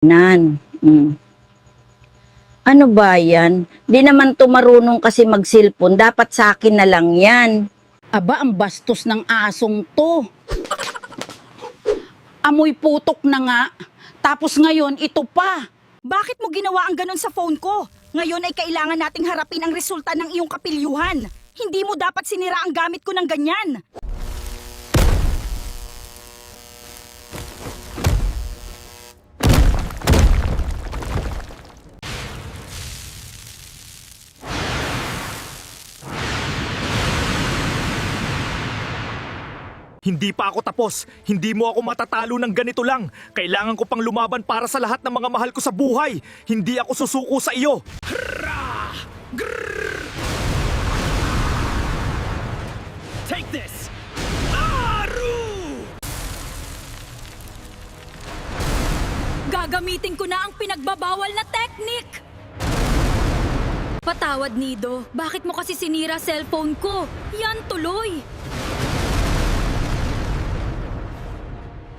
Nan. Ano ba yan? Di naman to marunong kasi mag-cellphone. Dapat sa akin na lang yan. Aba, ang bastos ng asong to. Amoy putok na nga. Tapos ngayon, ito pa. Bakit mo ginawa ang ganun sa phone ko? Ngayon ay kailangan nating harapin ang resulta ng iyong kapilyuhan. Hindi mo dapat sinira ang gamit ko ng ganyan. Hindi pa ako tapos. Hindi mo ako matatalo ng ganito lang. Kailangan ko pang lumaban para sa lahat ng mga mahal ko sa buhay. Hindi ako susuko sa iyo. Take this! Aru! Gagamitin ko na ang pinagbabawal na teknik! Patawad, Nido. Bakit mo kasi sinira cellphone ko? Yan tuloy.